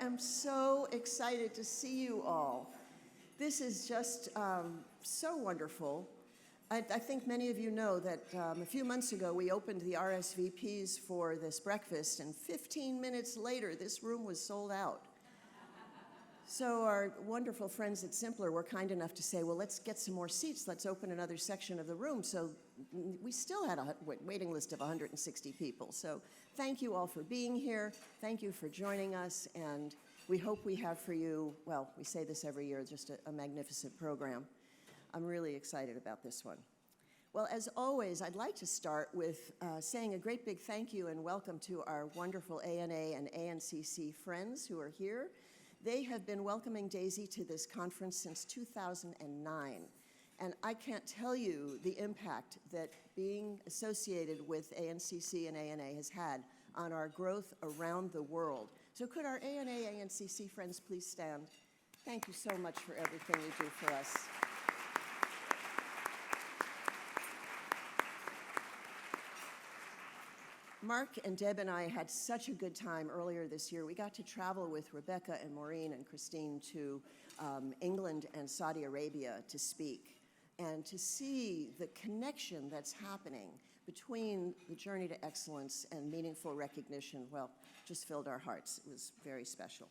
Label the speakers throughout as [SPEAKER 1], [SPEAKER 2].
[SPEAKER 1] am so excited to see you all. This is just so wonderful. I think many of you know that a few months ago we opened the RSVPs for this breakfast, and 15 minutes later this room was sold out. So our wonderful friends at Simpler were kind enough to say, well, let's get some more seats. Let's open another section of the room. So we still had a waiting list of 160 people. So thank you all for being here. Thank you for joining us. And we hope we have for you, well, we say this every year, just a magnificent program. I'm really excited about this one. Well, as always, I'd like to start with saying a great big thank you and welcome to our wonderful ANA and ANCC friends who are here. They have been welcoming DAISY to this conference since 2009. And I can't tell you the impact that being associated with ANCC and ANA has had on our growth around the world. So could our ANA, ANCC friends please stand? Thank you so much for everything you do for us. Mark and Deb and I had such a good time earlier this year. We got to travel with Rebecca and Maureen and Christine to England and Saudi Arabia to speak and to see the connection that's happening between the journey to excellence and meaningful recognition, well, just filled our hearts. It was very special.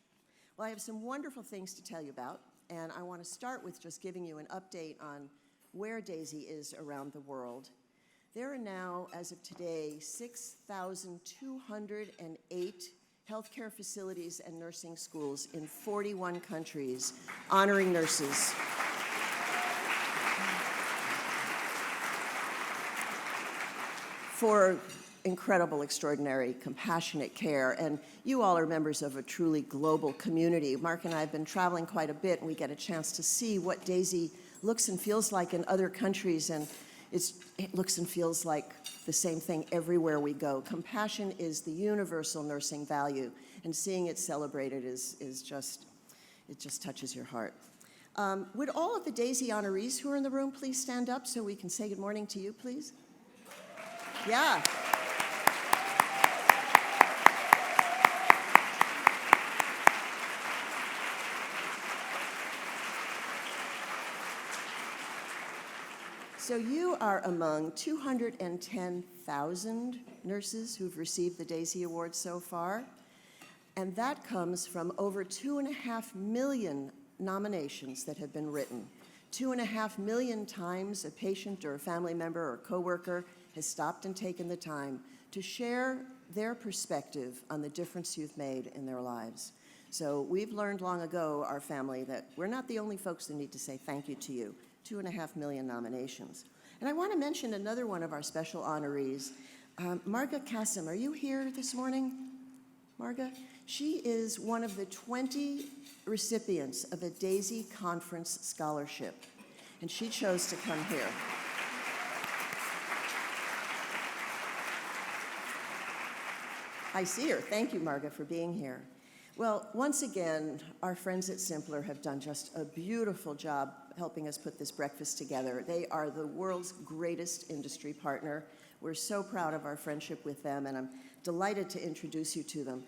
[SPEAKER 1] Well, I have some wonderful things to tell you about, and I want to start with just giving you an update on where DAISY is around the world. There are now, as of today, 6,208 healthcare facilities and nursing schools in 41 countries honoring nurses. For incredible, extraordinary, compassionate care. And you all are members of a truly global community. Mark and I have been traveling quite a bit, and we get a chance to see what DAISY looks and feels like in other countries. And it looks and feels like the same thing everywhere we go. Compassion is the universal nursing value, and seeing it celebrated is just, it just touches your heart. Would all of the DAISY honorees who are in the room please stand up so we can say good morning to you, please? Yeah. So you are among 210,000 nurses who've received the DAISY Award so far, and that comes from over 2.5 million nominations that have been written. 2.5 million times a patient or a family member or coworker has stopped and taken the time to share their perspective on the difference you've made in their lives. So we've learned long ago, our family, that we're not the only folks that need to say thank you to you. 2.5 million nominations. And I want to mention another one of our special honorees, Marga Kasim. Are you here this morning, Marga? She is one of the 20 recipients of a DAISY Conference Scholarship, and she chose to come here. I see her. Thank you, Marga, for being here. Well, once again, our friends at Simpler have done just a beautiful job helping us put this breakfast together. They are the world's greatest industry partner. We're so proud of our friendship with them, and I'm delighted to introduce you to them.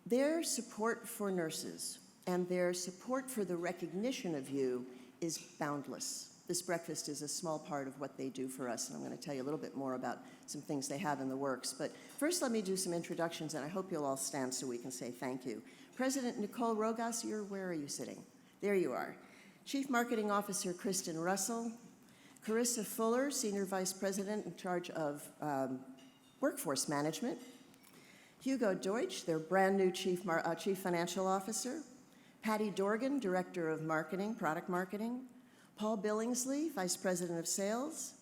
[SPEAKER 1] Their support for nurses and their support for the recognition of you is boundless. This breakfast is a small part of what they do for us, and I'm going to tell you a little bit more about some things they have in the works. But first, let me do some introductions, and I hope you'll all stand so we can say thank you. President Nicole Rogas, where are you sitting? There you are. Chief Marketing Officer Kristen Russell. Carissa Fuller, Senior Vice President in charge of Workforce Management. Hugo Deutsch, their brand new Chief Financial Officer. Patty Dorgan, Director of Marketing, Product Marketing. Paul Billingsley, Vice President of Sales.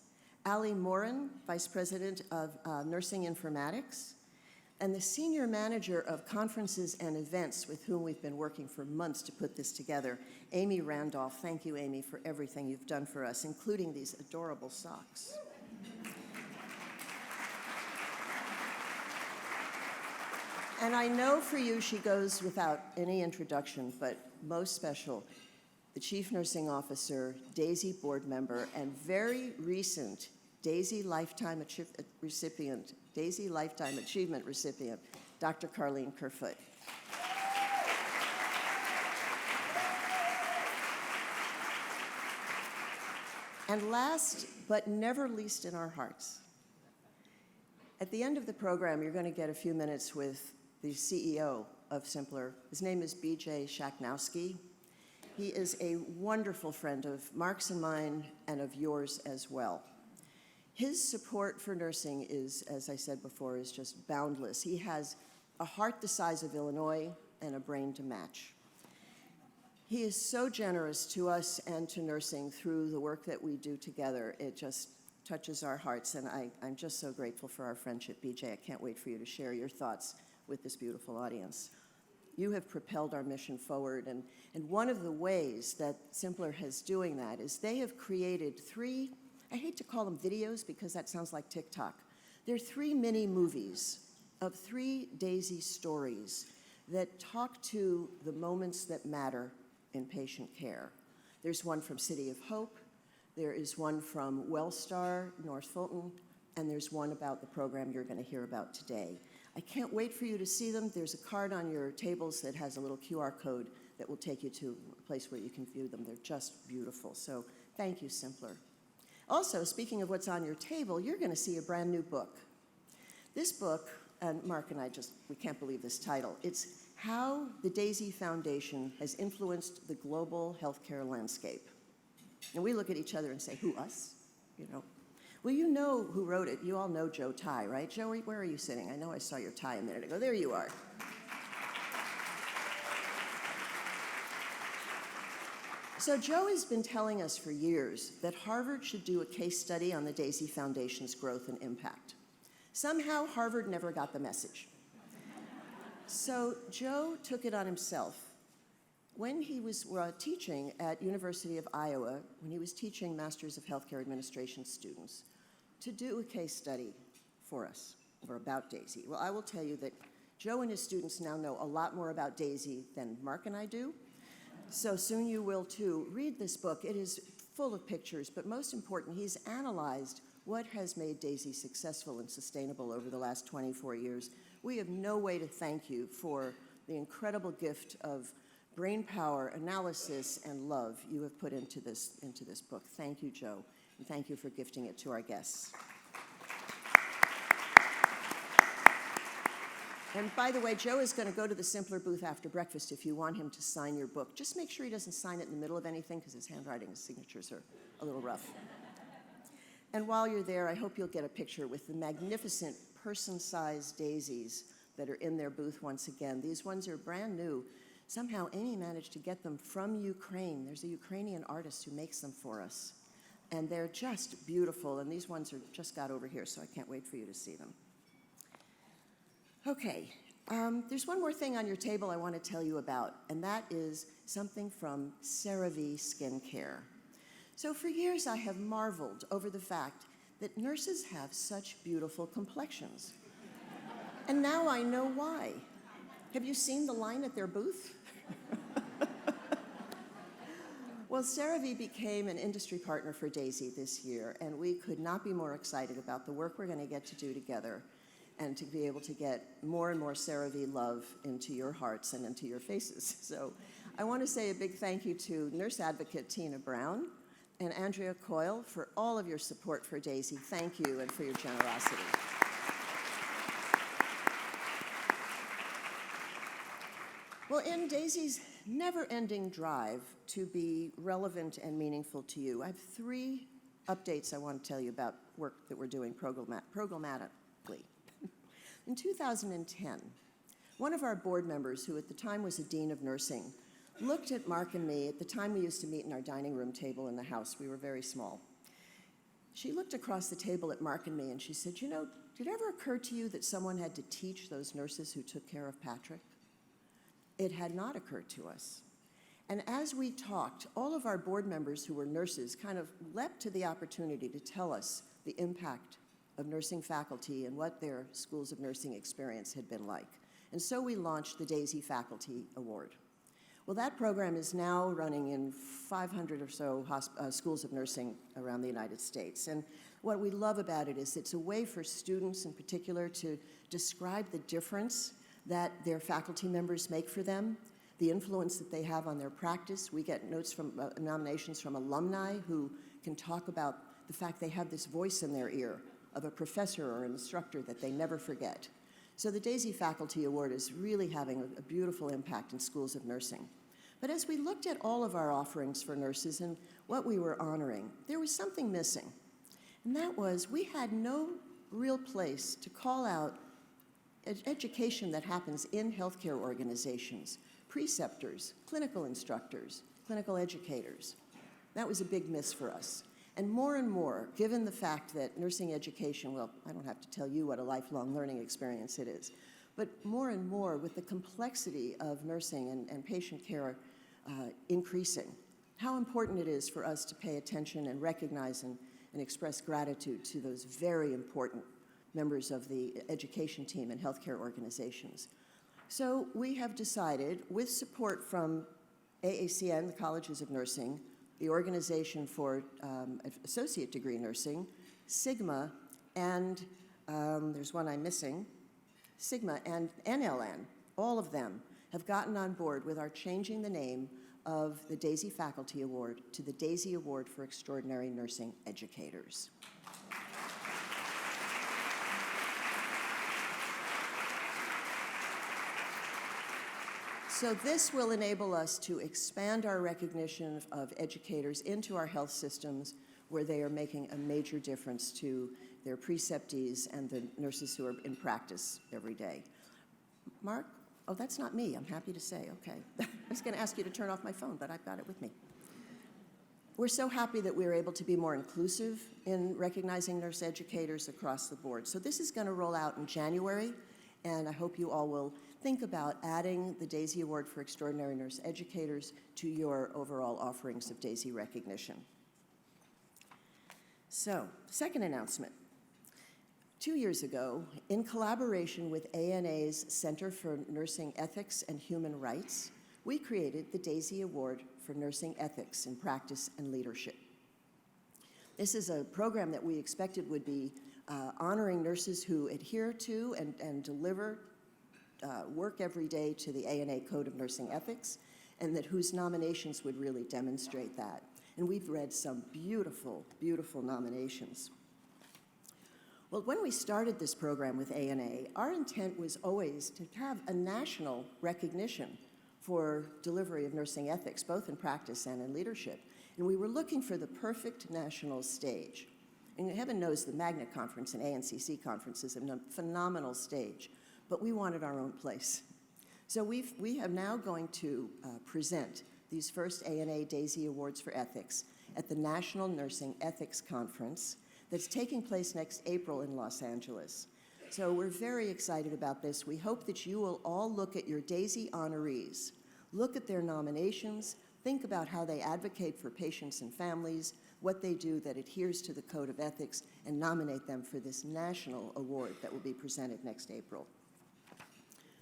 [SPEAKER 1] Ali Morin, Vice President of Nursing Informatics. And the Senior Manager of Conferences and Events, with whom we've been working for months to put this together, Amy Randolph. Thank you, Amy, for everything you've done for us, including these adorable socks. And I know for you she goes without any introduction, but most special, the Chief Nursing Officer, DAISY board member, and very recent DAISY Lifetime Achievement recipient, Dr. Carlene Kerfoot. And last, but never least in our hearts, at the end of the program, you're going to get a few minutes with the CEO of Simpler. His name is B.J. Shaknowski. He is a wonderful friend of Mark's and mine and of yours as well. His support for nursing is, as I said before, is just boundless. He has a heart the size of Illinois and a brain to match. He is so generous to us and to nursing through the work that we do together. It just touches our hearts, and I'm just so grateful for our friendship, BJ. I can't wait for you to share your thoughts with this beautiful audience. You have propelled our mission forward, and one of the ways that Simpler has doing that is they have created 3, I hate to call them videos because that sounds like TikTok. They're 3 mini movies of 3 Daisy stories that talk to the moments that matter in patient care. There's one from City of Hope, there is one from Wellstar, North Fulton, and there's one about the program you're going to hear about today. I can't wait for you to see them. There's a card on your tables that has a little QR code that will take you to a place where you can view them. They're just beautiful. So thank you, Simpler. Also, speaking of what's on your table, you're going to see a brand new book. This book, and Mark and I we can't believe this title. It's How the Daisy Foundation Has Influenced the Global Healthcare Landscape. And we look at each other and say, who, us? You know. Well, you know who wrote it. You all know Joe Ty, right? Joe, where are you sitting? I know I saw your tie a minute ago. There you are. So Joe has been telling us for years that Harvard should do a case study on the Daisy Foundation's growth and impact. Somehow, Harvard never got the message. So Joe took it on himself. When he was teaching at University of Iowa, when he was teaching Masters of Healthcare Administration students, to do a case study for us, or about Daisy. Well, I will tell you that Joe and his students now know a lot more about Daisy than Mark and I do. So soon you will too. Read this book. It is full of pictures, but most important, he's analyzed what has made Daisy successful and sustainable over the last 24 years. We have no way to thank you for the incredible gift of brain power, analysis, and love you have put into this book. Thank you, Joe, and thank you for gifting it to our guests. And by the way, Joe is going to go to the Simpler booth after breakfast if you want him to sign your book. Just make sure he doesn't sign it in the middle of anything because his handwriting and signatures are a little rough. And while you're there, I hope you'll get a picture with the magnificent person-sized daisies that are in their booth once again. These ones are brand new. Somehow Amy managed to get them from Ukraine. There's a Ukrainian artist who makes them for us. And they're just beautiful, and these ones just got over here, so I can't wait for you to see them. Okay, there's one more thing on your table I want to tell you about, and that is something from CeraVe Skincare. So for years I have marveled over the fact that nurses have such beautiful complexions. And now I know why. Have you seen the line at their booth? Well, CeraVe became an industry partner for Daisy this year, and we could not be more excited about the work we're going to get to do together and to be able to get more and more CeraVe love into your hearts and into your faces. So I want to say a big thank you to nurse advocate Tina Brown and Andrea Coyle for all of your support for Daisy. Thank you, and for your generosity. Well, in Daisy's never-ending drive to be relevant and meaningful to you, I have 3 updates I want to tell you about work that we're doing programmatically. In 2010, one of our board members, who at the time was a dean of nursing, looked at Mark and me. At the time, we used to meet in our dining room table in the house. We were very small. She looked across the table at Mark and me, and she said, you know, did it ever occur to you that someone had to teach those nurses who took care of Patrick? It had not occurred to us. And as we talked, all of our board members who were nurses kind of leapt to the opportunity to tell us the impact of nursing faculty and what their schools of nursing experience had been like. And so we launched the Daisy Faculty Award. Well, that program is now running in 500 or so schools of nursing around the United States. And what we love about it is it's a way for students in particular to describe the difference that their faculty members make for them, the influence that they have on their practice. We get nominations from alumni who can talk about the fact they have this voice in their ear of a professor or an instructor that they never forget. So the Daisy Faculty Award is really having a beautiful impact in schools of nursing. But as we looked at all of our offerings for nurses and what we were honoring, there was something missing. And that was we had no real place to call out education that happens in healthcare organizations, preceptors, clinical instructors, clinical educators. That was a big miss for us. And more, given the fact that nursing education, well, I don't have to tell you what a lifelong learning experience it is, but more and more with the complexity of nursing and patient care increasing, how important it is for us to pay attention and recognize and express gratitude to those very important members of the education team and healthcare organizations. So we have decided, with support from AACN, the Colleges of Nursing, the Organization for Associate Degree Nursing, Sigma, and there's one I'm missing, Sigma and NLN, all of them have gotten on board with our changing the name of the Daisy Faculty Award to the Daisy Award for Extraordinary Nursing Educators. So this will enable us to expand our recognition of educators into our health systems where they are making a major difference to their preceptees and the nurses who are in practice every day. Mark? Oh, that's not me, I'm happy to say, okay. I was gonna ask you to turn off my phone, but I've got it with me. We're so happy that we're able to be more inclusive in recognizing nurse educators across the board. So this is gonna roll out in January, and I hope you all will think about adding the Daisy Award for Extraordinary Nurse Educators to your overall offerings of Daisy recognition. So, second announcement. 2 years ago, in collaboration with ANA's Center for Nursing Ethics and Human Rights, we created the Daisy Award for Nursing Ethics in Practice and Leadership. This is a program that we expected would be honoring nurses who adhere to and deliver work every day to the ANA Code of Nursing Ethics, and that whose nominations would really demonstrate that. And we've read some beautiful, beautiful nominations. Well, when we started this program with ANA, our intent was always to have a national recognition for delivery of nursing ethics, both in practice and in leadership. And we were looking for the perfect national stage. And heaven knows the Magnet Conference and ANCC Conference is a phenomenal stage, but we wanted our own place. So we are now going to present these first ANA Daisy Awards for Ethics at the National Nursing Ethics Conference that's taking place next April in Los Angeles. So we're very excited about this. We hope that you will all look at your Daisy honorees, look at their nominations, think about how they advocate for patients and families, what they do that adheres to the Code of Ethics, and nominate them for this national award that will be presented next April.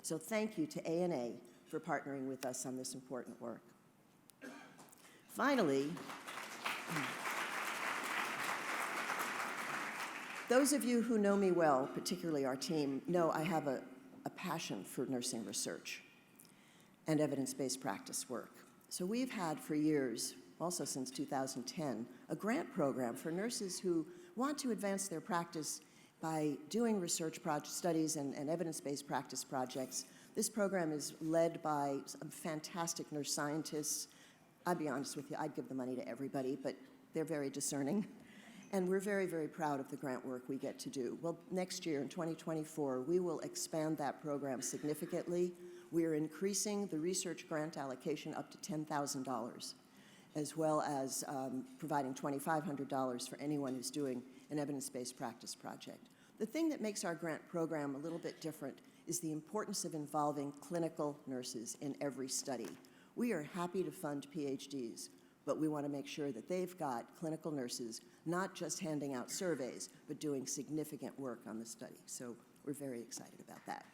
[SPEAKER 1] So thank you to ANA for partnering with us on this important work. Finally, those of you who know me well, particularly our team, know I have a passion for nursing research and evidence-based practice work. So we've had for years, also since 2010, a grant program for nurses who want to advance their practice by doing research studies and evidence-based practice projects. This program is led by some fantastic nurse scientists. I'll be honest with you, I'd give the money to everybody, but they're very discerning. And we're very, very proud of the grant work we get to do. Well, next year, in 2024, we will expand that program significantly. We are increasing the research grant allocation up to $10,000, as well as providing $2,500 for anyone who's doing an evidence-based practice project. The thing that makes our grant program a little bit different is the importance of involving clinical nurses in every study. We are happy to fund PhDs, but we want to make sure that they've got clinical nurses, not just handing out surveys, but doing significant work on the study. So we're very excited about that.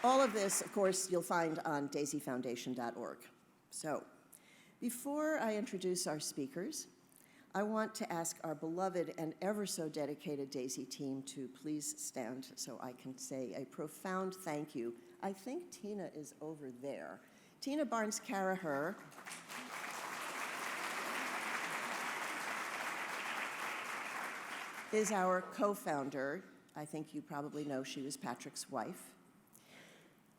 [SPEAKER 1] All of this, of course, you'll find on daisyfoundation.org. So before I introduce our speakers, I want to ask our beloved and ever so dedicated Daisy team to please stand so I can say a profound thank you. I think Tina is over there. Tina Barnes-Caraher is our co-founder. I think you probably know she was Patrick's wife.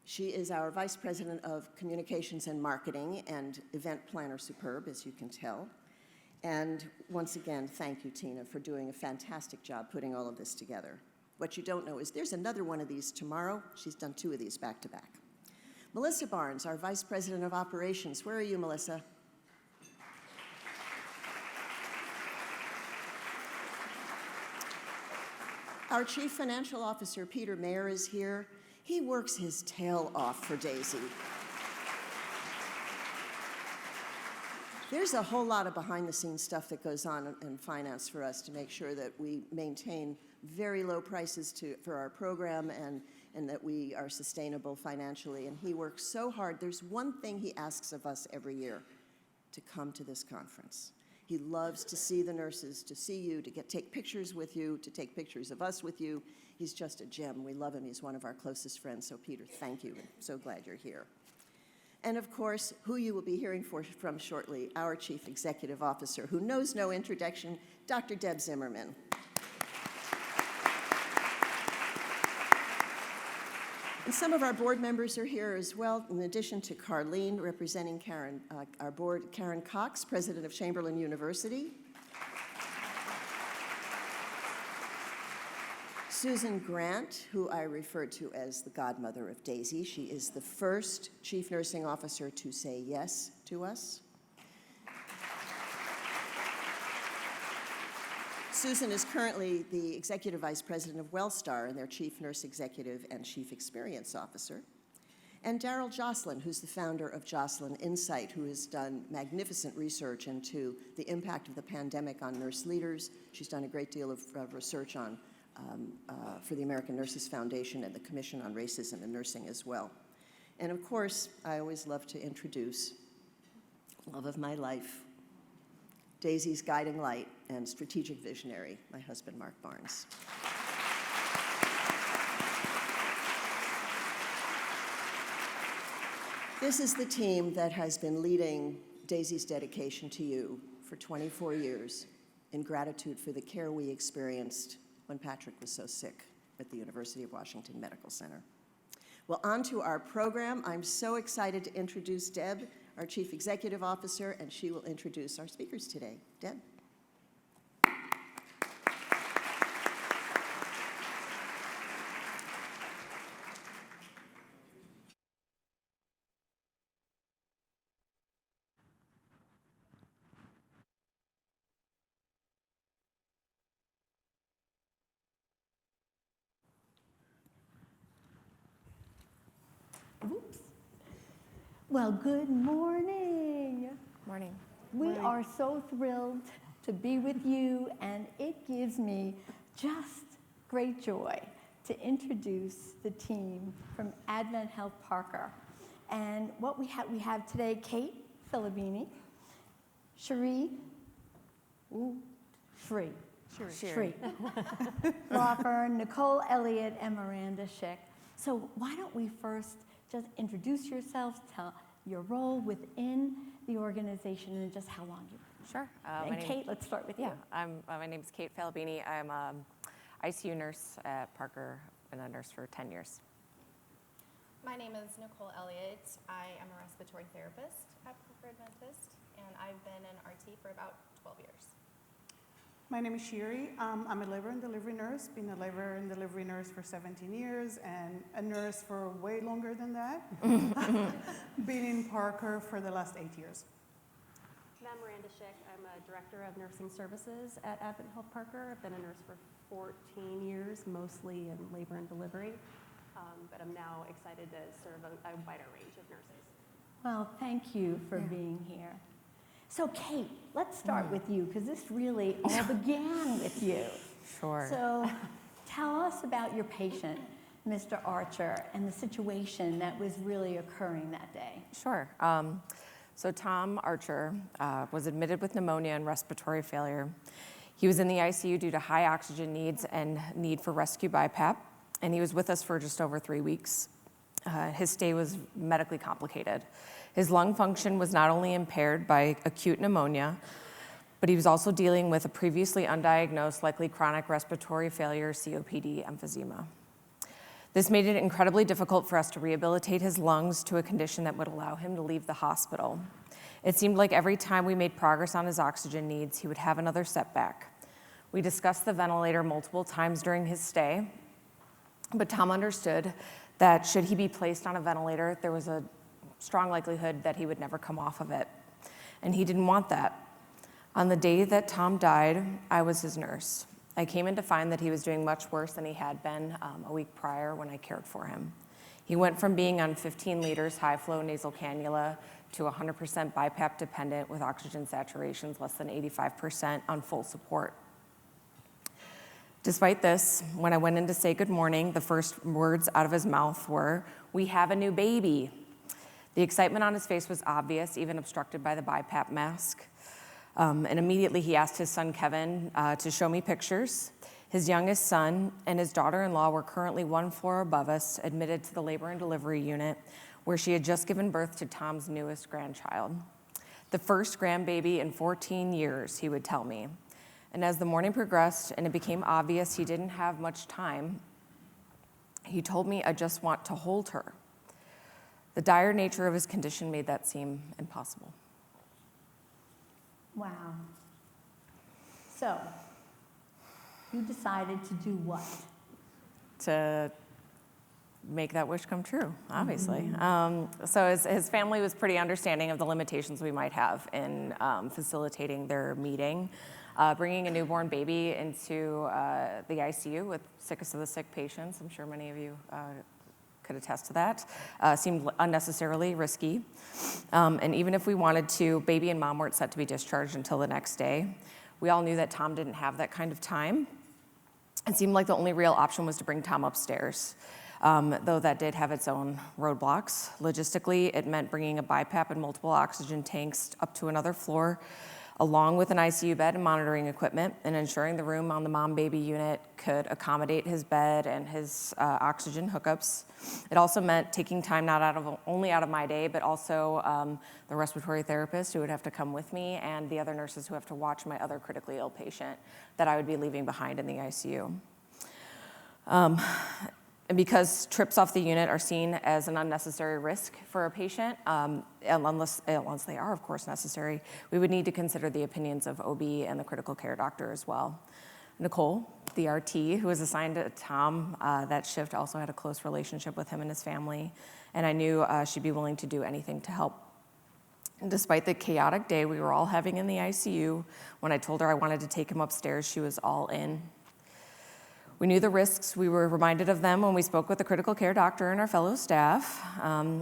[SPEAKER 1] She is our Vice President of Communications and Marketing and event planner superb, as you can tell. And once again, thank you, Tina, for doing a fantastic job putting all of this together. What you don't know is there's another one of these tomorrow. She's done 2 of these back to back. Melissa Barnes, our Vice President of Operations. Where are you, Melissa? Our Chief Financial Officer, Peter Mayer, is here. He works his tail off for Daisy. There's a whole lot of behind-the-scenes stuff that goes on in finance for us to make sure that we maintain very low prices for our program and that we are sustainable financially. And he works so hard. There's one thing he asks of us every year: to come to this conference. He loves to see the nurses, to see you, to take pictures with you, to take pictures of us with you. He's just a gem. We love him. He's one of our closest friends. So Peter, thank you. I'm so glad you're here. And of course, who you will be hearing from shortly, our Chief Executive Officer, who knows no introduction, Dr. Deb Zimmerman. And some of our board members are here as well, in addition to Carlene, representing our board, Karen Cox, President of Chamberlain University. Susan Grant, who I refer to as the godmother of Daisy. She is the first Chief Nursing Officer to say yes to us. Susan is currently the Executive Vice President of WellStar and their Chief Nurse Executive and Chief Experience Officer. And Daryl Jocelyn, who's the founder of Jocelyn Insight, who has done magnificent research into the impact of the pandemic on nurse leaders. She's done a great deal of research on for the American Nurses Foundation and the Commission on Racism in Nursing as well. And of course, I always love to introduce love of my life, Daisy's guiding light and strategic visionary, my husband, Mark Barnes. This is the team that has been leading Daisy's dedication to you for 24 years in gratitude for the care we experienced when Patrick was so sick at the University of Washington Medical Center. Well, on to our program. I'm so excited to introduce Deb, our Chief Executive Officer, and she will introduce our speakers today. Deb.
[SPEAKER 2] Oops. Well, good morning.
[SPEAKER 3] Morning.
[SPEAKER 2] We are so thrilled to be with you, and it gives me just great joy to introduce the team from Advent Health Parker. And what we have today, Kate Filibini, Sheree Lawfern, Nicole Elliott, and Miranda Schick. So why don't we first just introduce yourselves, tell your role within the organization, and just how long you've been.
[SPEAKER 3] Sure.
[SPEAKER 2] And Kate, let's start with you.
[SPEAKER 3] My name is Kate Filibini. I'm an ICU nurse at Parker. Been a nurse for 10 years.
[SPEAKER 4] My name is Nicole Elliott. I am a respiratory therapist at Parker Adventist, and I've been an RT for about 12 years.
[SPEAKER 5] My name is Shiri. I'm a labor and delivery nurse, been a labor and delivery nurse for 17 years and a nurse for way longer than that. Been in Parker for the last 8 years.
[SPEAKER 6] And I'm Miranda Schick. I'm a director of nursing services at Advent Health Parker. I've been a nurse for 14 years, mostly in labor and delivery, but I'm now excited to serve a wider range of nurses.
[SPEAKER 2] Well, thank you for being here. So Kate, let's start with you, because this really all began with you.
[SPEAKER 3] Sure.
[SPEAKER 2] So tell us about your patient, Mr. Archer, and the situation that was really occurring that day.
[SPEAKER 3] Sure. So Tom Archer was admitted with pneumonia and respiratory failure. He was in the ICU due to high oxygen needs and need for rescue BiPAP, and he was with us for just over 3 weeks. His stay was medically complicated. His lung function was not only impaired by acute pneumonia, but he was also dealing with a previously undiagnosed, likely chronic respiratory failure, COPD emphysema. This made it incredibly difficult for us to rehabilitate his lungs to a condition that would allow him to leave the hospital. It seemed like every time we made progress on his oxygen needs, he would have another setback. We discussed the ventilator multiple times during his stay, but Tom understood that should he be placed on a ventilator, there was a strong likelihood that he would never come off of it. And he didn't want that. On the day that Tom died, I was his nurse. I came in to find that he was doing much worse than he had been a week prior when I cared for him. He went from being on 15 liters high-flow nasal cannula to 100% BiPAP dependent with oxygen saturations less than 85% on full support. Despite this, when I went in to say good morning, the first words out of his mouth were, "We have a new baby." The excitement on his face was obvious, even obstructed by the BiPAP mask. And immediately he asked his son, Kevin, to show me pictures. His youngest son and his daughter-in-law were currently one floor above us, admitted to the labor and delivery unit, where she had just given birth to Tom's newest grandchild. The first grandbaby in 14 years, he would tell me. And as the morning progressed and it became obvious he didn't have much time, he told me, "I just want to hold her." The dire nature of his condition made that seem impossible.
[SPEAKER 2] Wow. So, you decided to do what?
[SPEAKER 3] To make that wish come true, obviously. So his family was pretty understanding of the limitations we might have in facilitating their meeting. Bringing a newborn baby into the ICU with sickest of the sick patients, I'm sure many of you could attest to that, seemed unnecessarily risky. And even if we wanted to, baby and mom weren't set to be discharged until the next day. We all knew that Tom didn't have that kind of time. It seemed like the only real option was to bring Tom upstairs, though that did have its own roadblocks. Logistically, it meant bringing a BiPAP and multiple oxygen tanks up to another floor, along with an ICU bed and monitoring equipment, and ensuring the room on the mom-baby unit could accommodate his bed and his oxygen hookups. It also meant taking time not only out of my day, but also the respiratory therapist who would have to come with me and the other nurses who have to watch my other critically ill patient that I would be leaving behind in the ICU. And because trips off the unit are seen as an unnecessary risk for a patient, unless they are, of course, necessary, we would need to consider the opinions of OB and the critical care doctor as well. Nicole, the RT, who was assigned to Tom that shift, also had a close relationship with him and his family, and I knew she'd be willing to do anything to help. And despite the chaotic day we were all having in the ICU, when I told her I wanted to take him upstairs, she was all in. We knew the risks. We were reminded of them when we spoke with the critical care doctor and our fellow staff.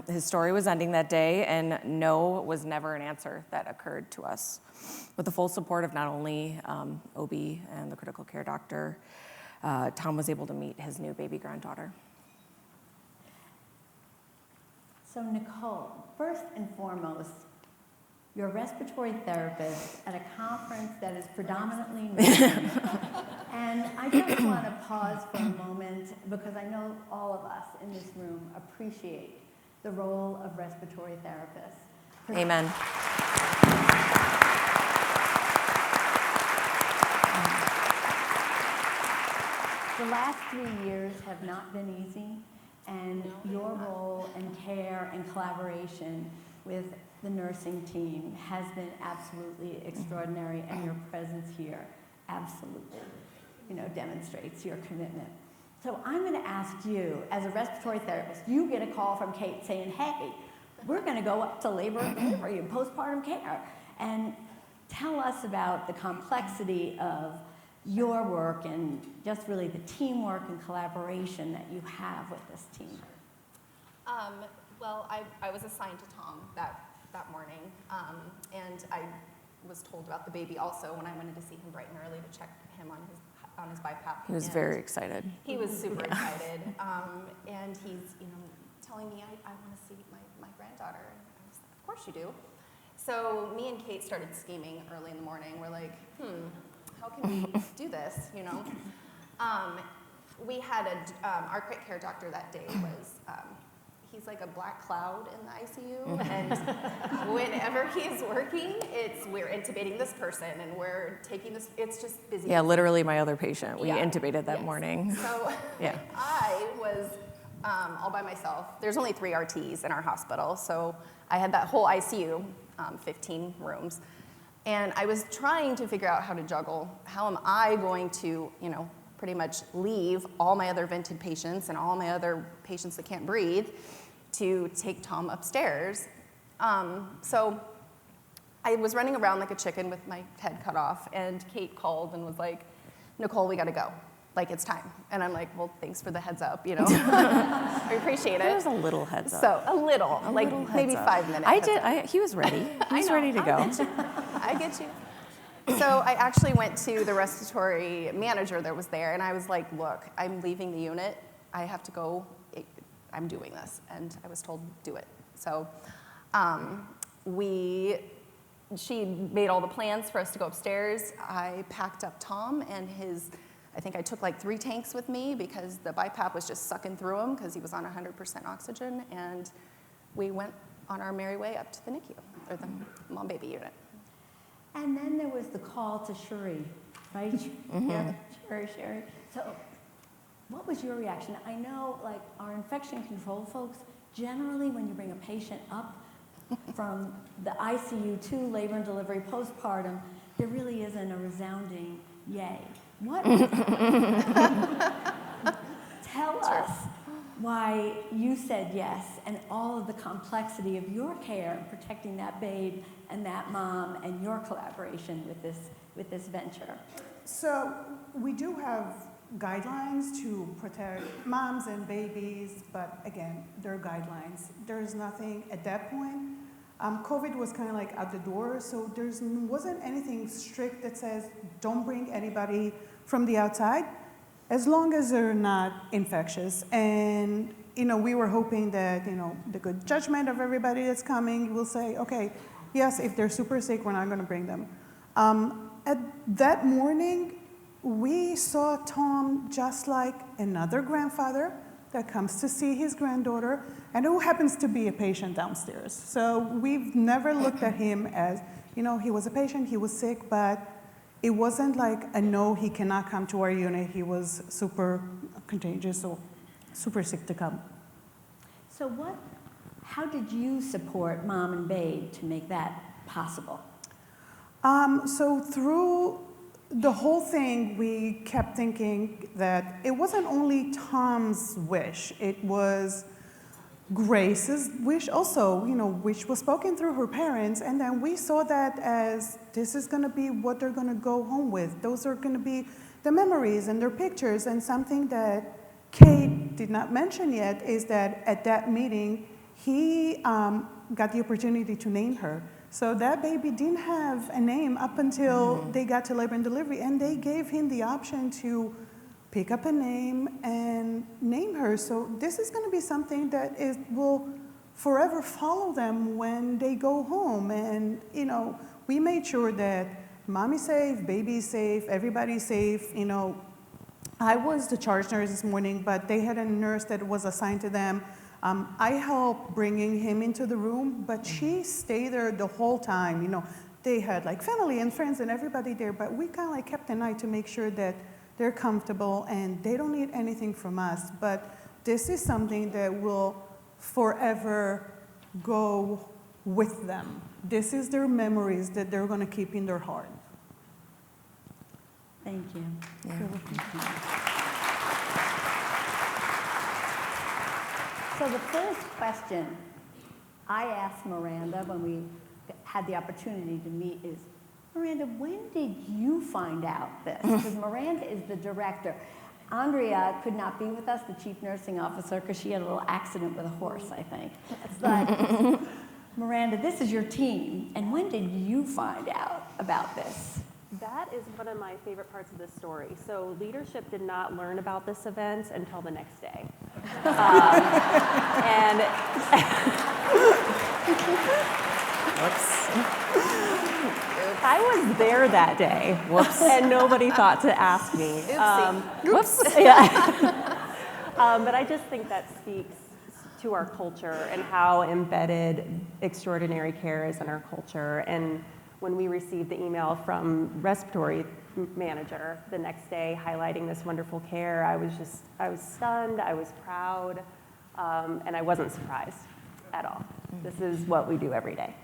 [SPEAKER 3] His story was ending that day, and no was never an answer that occurred to us. With the full support of not only OB and the critical care doctor, Tom was able to meet his new baby granddaughter.
[SPEAKER 2] So Nicole, first and foremost, you're a respiratory therapist at a conference that is predominantly nursing. And I just want to pause for a moment because I know all of us in this room appreciate the role of respiratory therapists.
[SPEAKER 3] Amen.
[SPEAKER 2] The last 3 years have not been easy, and your role and care and collaboration with the nursing team has been absolutely extraordinary, and your presence here absolutely, demonstrates your commitment. So I'm going to ask you, as a respiratory therapist, you get a call from Kate saying, "Hey, we're going to go up to labor and delivery and postpartum care," and tell us about the complexity of your work and just really the teamwork and collaboration that you have with this team.
[SPEAKER 4] Well, I was assigned to Tom that morning, and I was told about the baby also when I went in to see him bright and early to check him on his BiPAP.
[SPEAKER 3] He was very excited.
[SPEAKER 4] He was super excited, and he's telling me I want to see my granddaughter. And I was like, "Of course you do." So me and Kate started scheming early in the morning. We're like, how can we do this? We had our quick care doctor that day was. he's like a black cloud in the ICU, and whenever he's working, we're intubating this person, and we're taking this, it's just busy.
[SPEAKER 3] Yeah, literally my other patient, we
[SPEAKER 4] Yeah.
[SPEAKER 3] intubated that
[SPEAKER 4] Yes.
[SPEAKER 3] morning.
[SPEAKER 4] So
[SPEAKER 3] Yeah.
[SPEAKER 4] I was all by myself. There's only 3 RTs in our hospital, so I had that whole ICU, 15 rooms. And I was trying to figure out how to juggle. How am I going to, pretty much leave all my other vented patients and all my other patients that can't breathe to take Tom upstairs? So I was running around like a chicken with my head cut off, and Kate called and was like, Nicole, we gotta go. Like, it's time. And I'm like, well, thanks for the heads up, I appreciate
[SPEAKER 3] There
[SPEAKER 4] it.
[SPEAKER 3] was a little heads up.
[SPEAKER 4] So, a little, like
[SPEAKER 3] little heads
[SPEAKER 4] maybe
[SPEAKER 3] up.
[SPEAKER 4] 5 minutes.
[SPEAKER 3] I did. He was ready. He was ready to go.
[SPEAKER 4] I get you. So I actually went to the respiratory manager that was there, and I was like, look, I'm leaving the unit. I have to go. I'm doing this. And I was told, do it. So she made all the plans for us to go upstairs. I packed up Tom and I think I took like 3 tanks with me because the BiPAP was just sucking through him because he was on 100% oxygen. And we went on our merry way up to the NICU, or the mom-baby unit.
[SPEAKER 2] And then there was the call to Shuri, right? Yeah, Shuri. So what was your reaction? I know, like, our infection control folks, generally when you bring a patient up from the ICU to labor and delivery postpartum, there really isn't a resounding yay. What? Tell us why you said yes and all of the complexity of your care in protecting that babe and that mom and your collaboration with this venture.
[SPEAKER 5] So we do have guidelines to protect moms and babies, but again, they're guidelines. There's nothing at that point. COVID was kind of like out the door, so there wasn't anything strict that says don't bring anybody from the outside, as long as they're not infectious. And we were hoping that the good judgment of everybody that's coming will say, okay, yes, if they're super sick, we're not going to bring them. At that morning, we saw Tom just like another grandfather that comes to see his granddaughter and who happens to be a patient downstairs. So we've never looked at him as, he was a patient, he was sick, but it wasn't like a no, he cannot come to our unit. He was super contagious or super sick to come.
[SPEAKER 2] So how did you support mom and babe to make that possible?
[SPEAKER 5] So through the whole thing, we kept thinking that it wasn't only Tom's wish, it was Grace's wish also, which was spoken through her parents, and then we saw that as this is going to be what they're going to go home with. Those are going to be the memories and their pictures, and something that Kate did not mention yet is that at that meeting, he got the opportunity to name her. So that baby didn't have a name up until they got to labor and delivery, and they gave him the option to pick up a name and name her. So this is going to be something that will forever follow them when they go home. And, we made sure that mommy's safe, baby's safe, everybody's safe. I was the charge nurse this morning, but they had a nurse that was assigned to them. I helped bringing him into the room, but she stayed there the whole time. They had like family and friends and everybody there, but we kind of like kept an eye to make sure that they're comfortable and they don't need anything from us. But this is something that will forever go with them. This is their memories that they're going to keep in their heart.
[SPEAKER 2] Thank you. So the first question I asked Miranda when we had the opportunity to meet is, Miranda, when did you find out this? Because Miranda is the director. Andrea could not be with us, the chief nursing officer, because she had a little accident with a horse, I think. But Miranda, this is your team, and when did you find out about this?
[SPEAKER 6] That is one of my favorite parts of this story. So leadership did not learn about this event until the next day. And I was there that day.
[SPEAKER 3] Whoops.
[SPEAKER 6] And nobody thought to ask me.
[SPEAKER 4] Oopsie.
[SPEAKER 6] Whoops. Yeah. But I just think that speaks to our culture and how embedded extraordinary care is in our culture. And when we received the email from respiratory manager the next day highlighting this wonderful care, I was stunned, I was proud, and I wasn't surprised at all. This is what we do every day.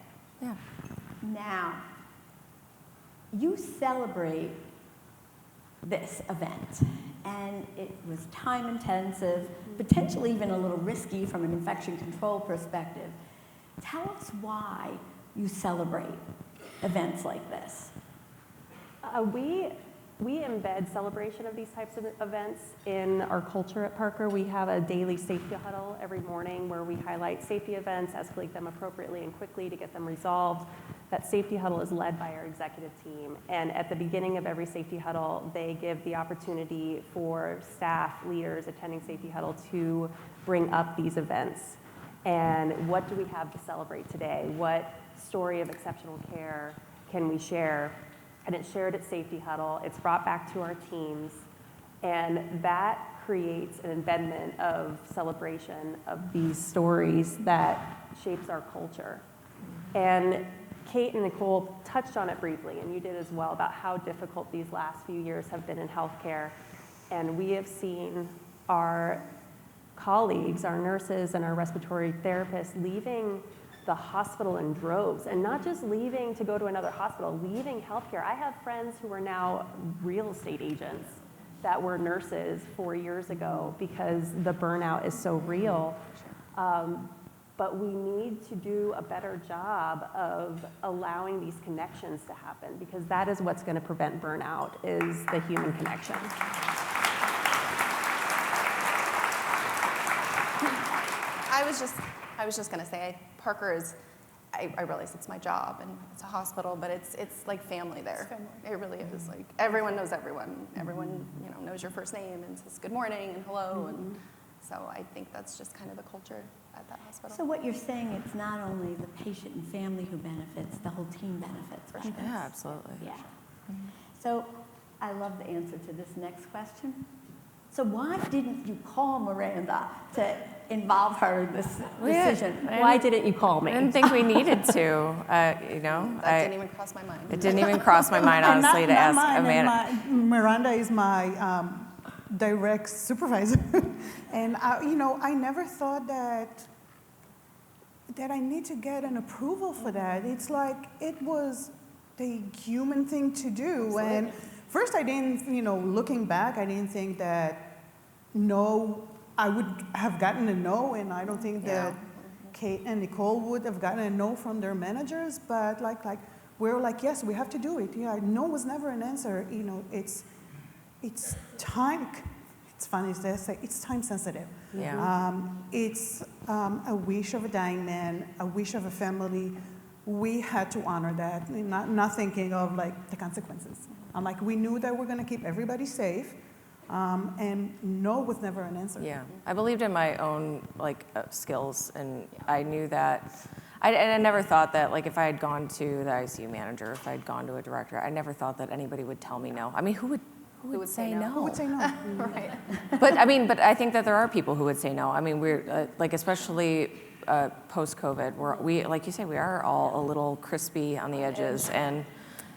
[SPEAKER 3] Yeah.
[SPEAKER 2] Now, you celebrate this event, and it was time intensive, potentially even a little risky from an infection control perspective. Tell us why you celebrate events like this.
[SPEAKER 6] We embed celebration of these types of events in our culture at Parker. We have a daily safety huddle every morning where we highlight safety events, escalate them appropriately and quickly to get them resolved. That safety huddle is led by our executive team. And at the beginning of every safety huddle, they give the opportunity for staff, leaders attending safety huddle to bring up these events. And what do we have to celebrate today? What story of exceptional care can we share? And it's shared at Safety Huddle. It's brought back to our teams. And that creates an embedment of celebration of these stories that shapes our culture. And Kate and Nicole touched on it briefly, and you did as well, about how difficult these last few years have been in healthcare. And we have seen our colleagues, our nurses and our respiratory therapists leaving the hospital in droves, and not just leaving to go to another hospital, leaving healthcare. I have friends who are now real estate agents that were nurses 4 years ago because the burnout is so real. But we need to do a better job of allowing these connections to happen, because that is what's going to prevent burnout, is the human connection.
[SPEAKER 4] I was just gonna say, Parker is, I realize it's my job and it's a hospital, but it's like family there. It really is. Like, everyone knows everyone. Everyone, knows your first name and says good morning and hello. And so I think that's just kind of the culture at that hospital.
[SPEAKER 2] So what you're saying, it's not only the patient and family who benefits, the whole team benefits from this.
[SPEAKER 3] Yeah, absolutely.
[SPEAKER 2] Yeah. So I love the answer to this next question. So why didn't you call Miranda to involve her in this decision?
[SPEAKER 6] Why didn't you call me?
[SPEAKER 3] I didn't think we needed to,
[SPEAKER 4] That didn't even cross my mind.
[SPEAKER 3] It didn't even cross my mind,
[SPEAKER 5] And
[SPEAKER 3] honestly, to
[SPEAKER 5] not
[SPEAKER 3] ask
[SPEAKER 5] mine,
[SPEAKER 3] Amanda.
[SPEAKER 5] and Miranda is my direct supervisor. And I never thought that I need to get an approval for that. It's like, it was the human thing to do.
[SPEAKER 4] Absolutely.
[SPEAKER 5] And first I didn't, looking back, I didn't think that no, I would have gotten a no, and I don't think that Kate and Nicole would have gotten a no from their managers, but we're like, yes, we have to do it. Yeah, no was never an answer. It's time. It's funny to say, it's time sensitive.
[SPEAKER 3] Yeah.
[SPEAKER 5] It's a wish of a dying man, a wish of a family. We had to honor that, not thinking of the consequences. We knew that we're going to keep everybody safe, and no was never an answer.
[SPEAKER 3] Yeah, I believed in my own skills, and I knew that. I never thought that if I had gone to the ICU manager, if I had gone to a director, I never thought that anybody would tell me no. I mean, who would say no?
[SPEAKER 5] Who would say no?
[SPEAKER 4] Right.
[SPEAKER 3] But I think that there are people who would say no. I mean, we're especially post-COVID, we like you say, we are all a little crispy on the edges, and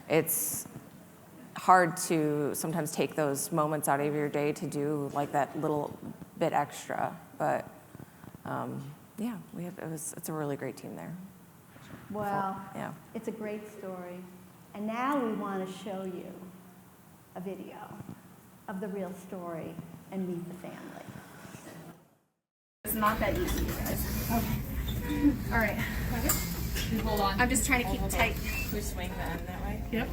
[SPEAKER 3] it's hard to sometimes take those moments out of your day to do that little bit extra. But yeah, it's a really great team there.
[SPEAKER 2] Well,
[SPEAKER 3] Yeah.
[SPEAKER 2] it's a great story. And now we want to show you a video of the real story and meet the family.
[SPEAKER 7] It's not that easy, you guys. Okay. All right. Hold on. I'm just trying to keep tight.
[SPEAKER 3] We swing the end that way?
[SPEAKER 7] Yep.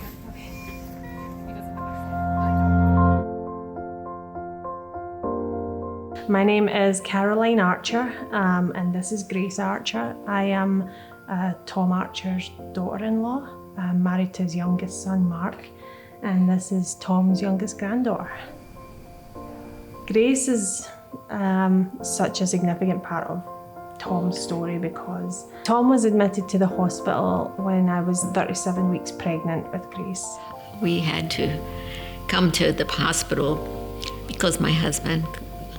[SPEAKER 8] My name is Caroline Archer, and this is Grace Archer. I am Tom Archer's daughter-in-law. I'm married to his youngest son, Mark, and this is Tom's youngest granddaughter. Grace is such a significant part of Tom's story because Tom was admitted to the hospital when I was 37 weeks pregnant with Grace.
[SPEAKER 9] We had to come to the hospital because my husband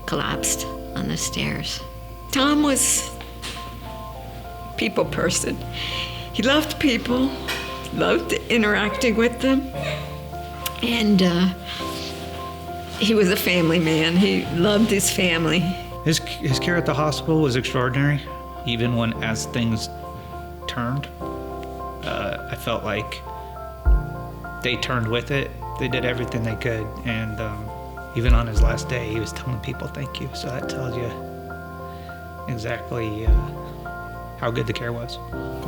[SPEAKER 9] collapsed on the stairs. Tom was a people person. He loved people, loved interacting with them, and he was a family man. He loved his family.
[SPEAKER 10] His care at the hospital was extraordinary, even when as things turned. I felt like they turned with it. They did everything they could, and even on his last day, he was telling people thank you. So that tells you exactly how good the care was.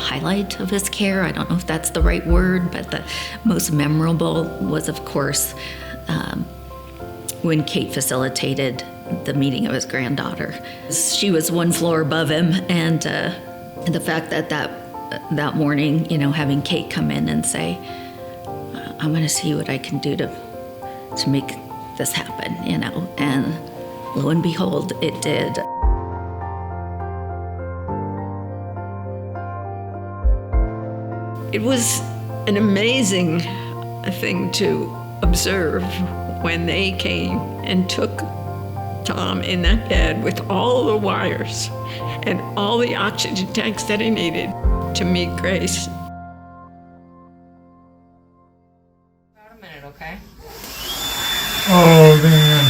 [SPEAKER 9] Highlight of his care, I don't know if that's the right word, but the most memorable was, of course, when Kate facilitated the meeting of his granddaughter. She was one floor above him, and the fact that morning, you know, having Kate come in and say, I'm going to see what I can do to make this happen, you know, and lo and behold, it did. It was an amazing thing to observe when they came and took Tom in that bed with all the wires and all the oxygen tanks that he needed to meet Grace.
[SPEAKER 3] About a minute, okay?
[SPEAKER 11] Oh man.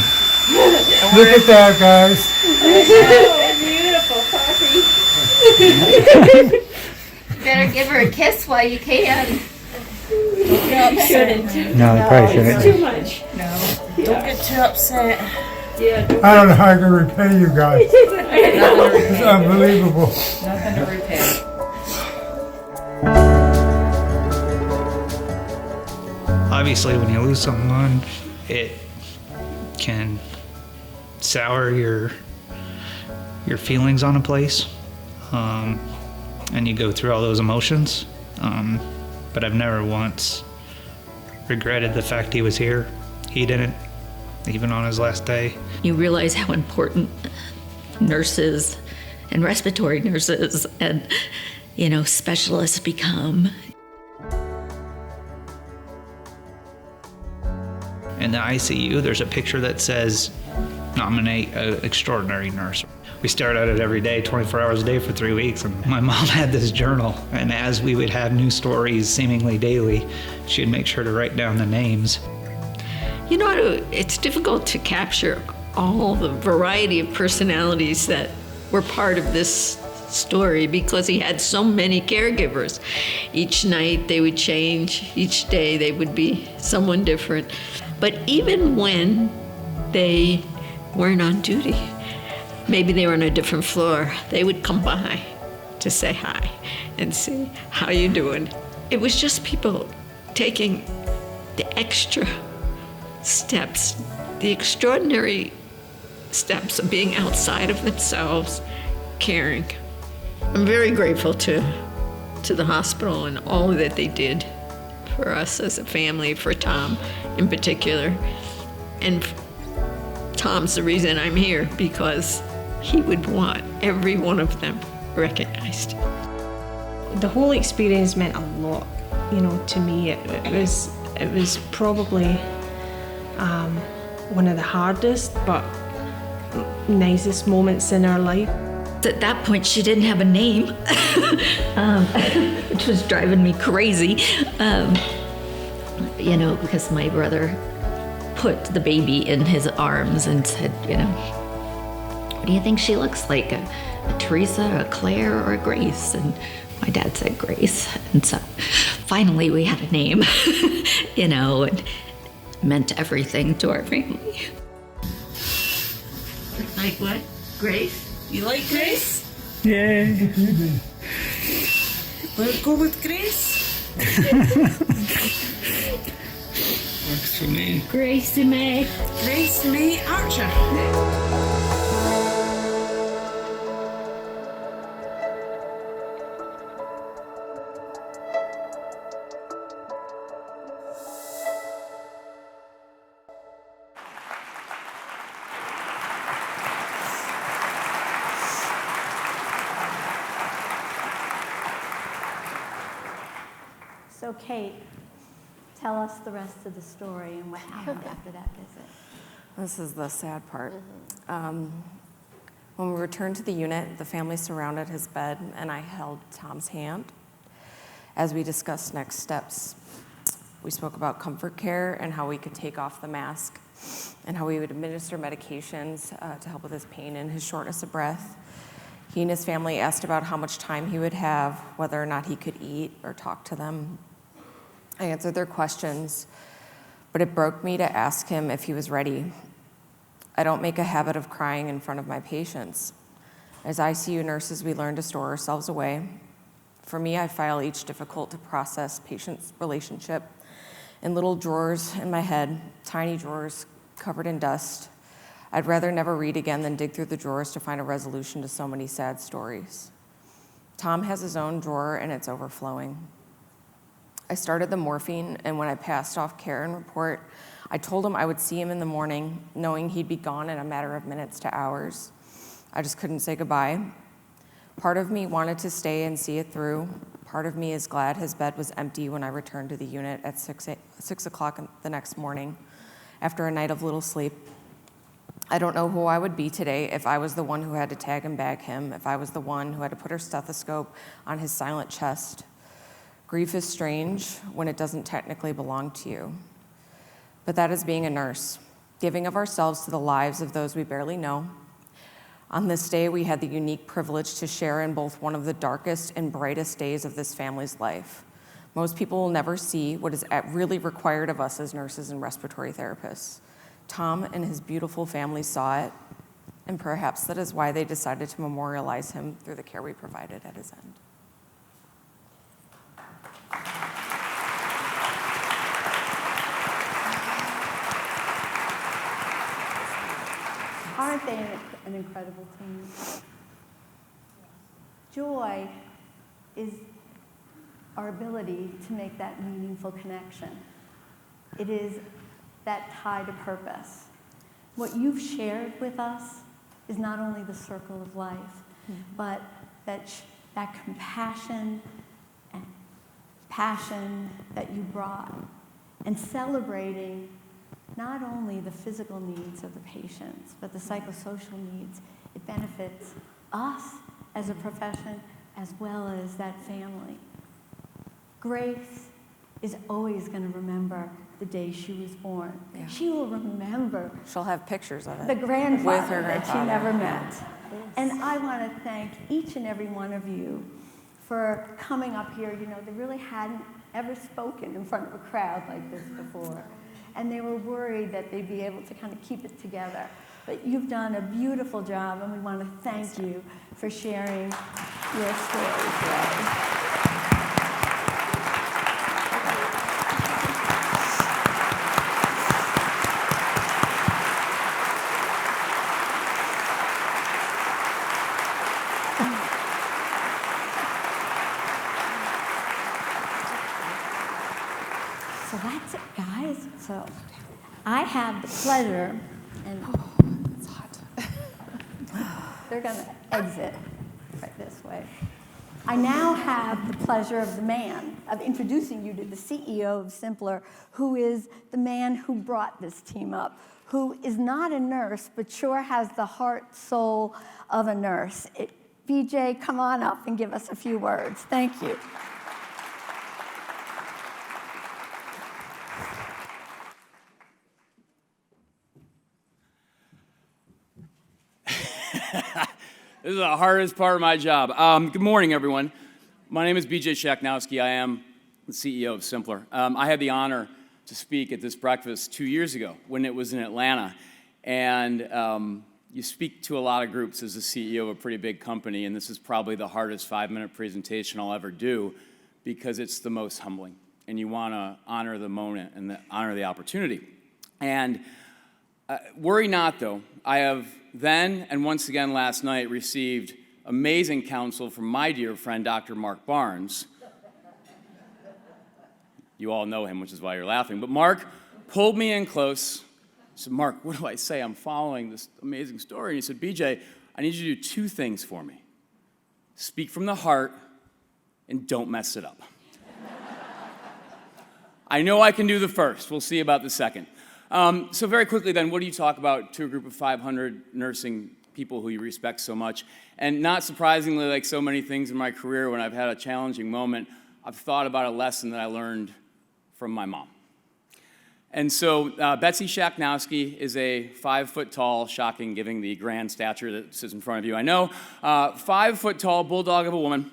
[SPEAKER 11] Look at that, guys.
[SPEAKER 7] Better give her a kiss while you can.
[SPEAKER 11] No, I probably shouldn't.
[SPEAKER 7] Too much.
[SPEAKER 3] Don't get too upset.
[SPEAKER 11] I don't know how I can repay you guys. It's unbelievable.
[SPEAKER 3] Nothing to repay.
[SPEAKER 10] Obviously, when you lose someone, it can sour your feelings on a place, and you go through all those emotions. But I've never once regretted the fact he was here. He didn't, even on his last day.
[SPEAKER 9] You realize how important nurses and respiratory nurses and, you know, specialists become.
[SPEAKER 10] In the ICU, there's a picture that says, nominate an extraordinary nurse. We stared at it every day, 24 hours a day for 3 weeks, and my mom had this journal, and as we would have new stories seemingly daily, she'd make sure to write down the names.
[SPEAKER 9] You know, it's difficult to capture all the variety of personalities that were part of this story because he had so many caregivers. Each night they would change, each day they would be someone different. But even when they weren't on duty, maybe they were on a different floor, they would come by to say hi and see how you doing. It was just people taking the extra steps, the extraordinary steps of being outside of themselves, caring. I'm very grateful to the hospital and all that they did for us as a family, for Tom in particular. And Tom's the reason I'm here, because he would want every one of them recognized.
[SPEAKER 8] The whole experience meant a lot, you know, to me. It was probably one of the hardest but nicest moments in our life.
[SPEAKER 9] At that point, she didn't have a name, which was driving me crazy, you know, because my brother put the baby in his arms and said, you know, what do you think she looks like, a Teresa, a Claire, or a Grace? And my dad said Grace. And so finally we had a name, you know, and it meant everything to our family. Like what? Grace? You like Grace?
[SPEAKER 11] Yeah.
[SPEAKER 3] We'll go with Grace.
[SPEAKER 11] Works for me.
[SPEAKER 7] Gracie May.
[SPEAKER 3] Grace May Archer.
[SPEAKER 2] So Kate, tell us the rest of the story and what happened after that visit.
[SPEAKER 3] This is the sad part. When we returned to the unit, the family surrounded his bed, and I held Tom's hand. As we discussed next steps, we spoke about comfort care and how we could take off the mask and how we would administer medications to help with his pain and his shortness of breath. He and his family asked about how much time he would have, whether or not he could eat or talk to them. I answered their questions, but it broke me to ask him if he was ready. I don't make a habit of crying in front of my patients. As ICU nurses, we learn to store ourselves away. For me, I file each difficult to process patient's relationship in little drawers in my head, tiny drawers covered in dust. I'd rather never read again than dig through the drawers to find a resolution to so many sad stories. Tom has his own drawer and it's overflowing. I started the morphine, and when I passed off care and report, I told him I would see him in the morning, knowing he'd be gone in a matter of minutes to hours. I just couldn't say goodbye. Part of me wanted to stay and see it through. Part of me is glad his bed was empty when I returned to the unit at 6 o'clock the next morning, after a night of little sleep. I don't know who I would be today if I was the one who had to tag and bag him, if I was the one who had to put her stethoscope on his silent chest. Grief is strange when it doesn't technically belong to you. But that is being a nurse, giving of ourselves to the lives of those we barely know. On this day, we had the unique privilege to share in both one of the darkest and brightest days of this family's life. Most people will never see what is really required of us as nurses and respiratory therapists. Tom and his beautiful family saw it, and perhaps that is why they decided to memorialize him through the care we provided at his end.
[SPEAKER 2] Aren't they an incredible team? Joy is our ability to make that meaningful connection. It is that tie to purpose. What you've shared with us is not only the circle of life, but that compassion and passion that you brought, and celebrating not only the physical needs of the patients, but the psychosocial needs. It benefits us as a profession as well as that family. Grace is always going to remember the day she was born.
[SPEAKER 3] Yeah.
[SPEAKER 2] She will remember
[SPEAKER 3] She'll have pictures of it.
[SPEAKER 2] the grandfather
[SPEAKER 3] with her
[SPEAKER 2] that she
[SPEAKER 3] grandfather.
[SPEAKER 2] never met. And I want to thank each and every one of you for coming up here. You know, they really hadn't ever spoken in front of a crowd like this before. And they were worried that they'd be able to kind of keep it together. But you've done a beautiful job, and we want to thank you for sharing your story today. So that's it, guys. So I have the pleasure, and
[SPEAKER 3] It's hot.
[SPEAKER 2] they're going to exit right this way. I now have the pleasure of introducing you to the CEO of Simpler, who is the man who brought this team up, who is not a nurse, but sure has the heart, soul of a nurse. BJ, come on up and give us a few words. Thank you.
[SPEAKER 12] This is the hardest part of my job. Good morning, everyone. My name is BJ Shaknowski. I am the CEO of Simpler. I had the honor to speak at this breakfast 2 years ago when it was in Atlanta. And you speak to a lot of groups as the CEO of a pretty big company, and this is probably the hardest 5-minute presentation I'll ever do because it's the most humbling. And you want to honor the moment and honor the opportunity. And worry not, though. I have then and once again last night received amazing counsel from my dear friend, Dr. Mark Barnes. You all know him, which is why you're laughing. But Mark pulled me in close. I said, Mark, what do I say? I'm following this amazing story. And he said, BJ, I need you to do 2 things for me. Speak from the heart and don't mess it up. I know I can do the first. We'll see about the second. So very quickly then, what do you talk about to a group of 500 nursing people who you respect so much. And not surprisingly, like so many things in my career, when I've had a challenging moment, I've thought about a lesson that I learned from my mom. And so Betsy Shaknowski is a 5-foot-tall, shocking, given the grand stature that sits in front of you, I know, 5-foot-tall bulldog of a woman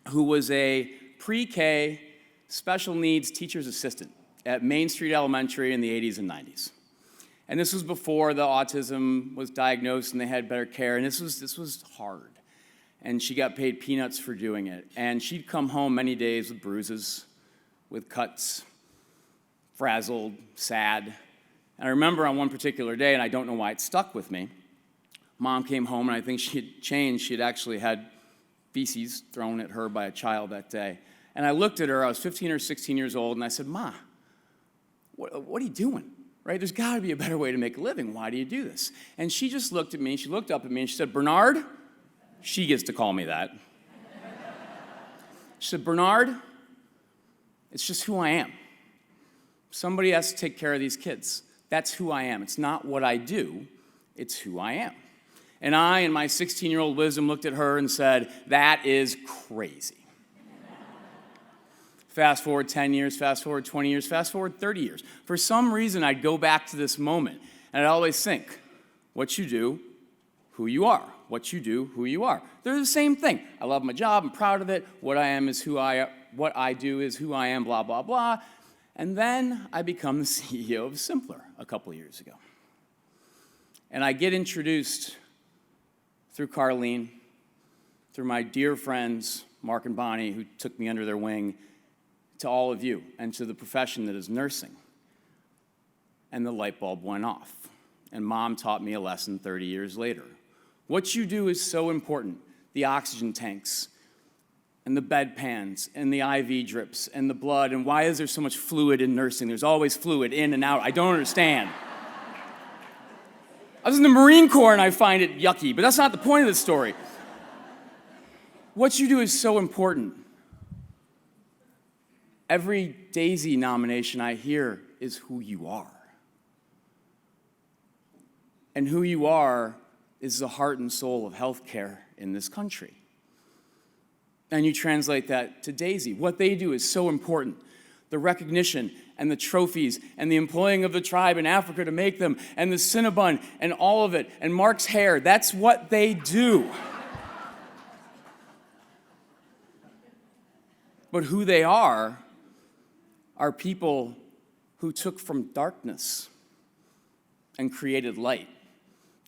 [SPEAKER 12] who was a pre-K special needs teacher's assistant at Main Street Elementary in the 80s and 90s. And this was before the autism was diagnosed and they had better care, and this was hard. And she got paid peanuts for doing it. And she'd come home many days with bruises, with cuts, frazzled, sad. And I remember on one particular day, and I don't know why it stuck with me, Mom came home, and I think she had changed. She had actually had feces thrown at her by a child that day. And I looked at her, I was 15 or 16 years old, and I said, Ma, what are you doing? Right? There's got to be a better way to make a living. Why do you do this? And she just looked at me, she looked up at me, and she said, Bernard, she gets to call me that. She said, Bernard, it's just who I am. Somebody has to take care of these kids. That's who I am. It's not what I do, it's who I am. And I, in my 16-year-old wisdom, looked at her and said, that is crazy. Fast forward 10 years, fast forward 20 years, fast forward 30 years. For some reason, I'd go back to this moment, and I'd always think, what you do, who you are. What you do, who you are. They're the same thing. I love my job, I'm proud of it. What I do is who I am, blah, blah, blah. And then I become the CEO of Simpler a couple years ago. And I get introduced through Carlene, through my dear friends, Mark and Bonnie, who took me under their wing, to all of you, and to the profession that is nursing. And the light bulb went off. And Mom taught me a lesson 30 years later. What you do is so important. The oxygen tanks, and the bedpans, and the IV drips, and the blood, and why is there so much fluid in nursing? There's always fluid in and out. I don't understand. I was in the Marine Corps and I find it yucky, but that's not the point of the story. What you do is so important. Every Daisy nomination I hear is who you are. And who you are is the heart and soul of healthcare in this country. And you translate that to Daisy. What they do is so important. The recognition and the trophies and the employing of the tribe in Africa to make them, and the Cinnabon and all of it, and Mark's hair, that's what they do. But who they are people who took from darkness and created light,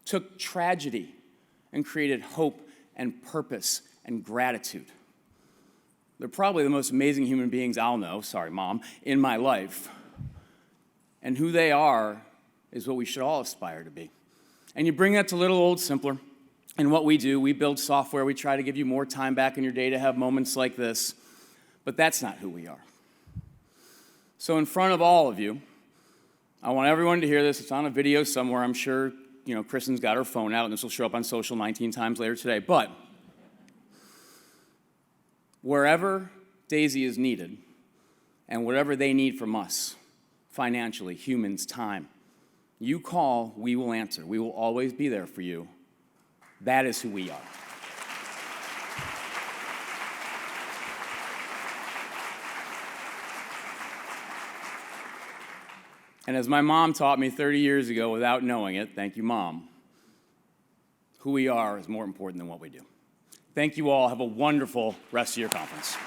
[SPEAKER 12] took tragedy and created hope and purpose and gratitude. They're probably the most amazing human beings I'll know, sorry, Mom, in my life. And who they are is what we should all aspire to be. And you bring that to little old Simpler. And what we do, we build software. We try to give you more time back in your day to have moments like this. But that's not who we are. So in front of all of you, I want everyone to hear this. It's on a video somewhere. I'm sure, Kristen's got her phone out, and this will show up on social 19 times later today. But wherever Daisy is needed, and whatever they need from us, financially, humans, time, you call, we will answer. We will always be there for you. That is who we are. And as my mom taught me 30 years ago without knowing it, thank you, Mom, who we are is more important than what we do. Thank you all. Have a wonderful rest of your conference.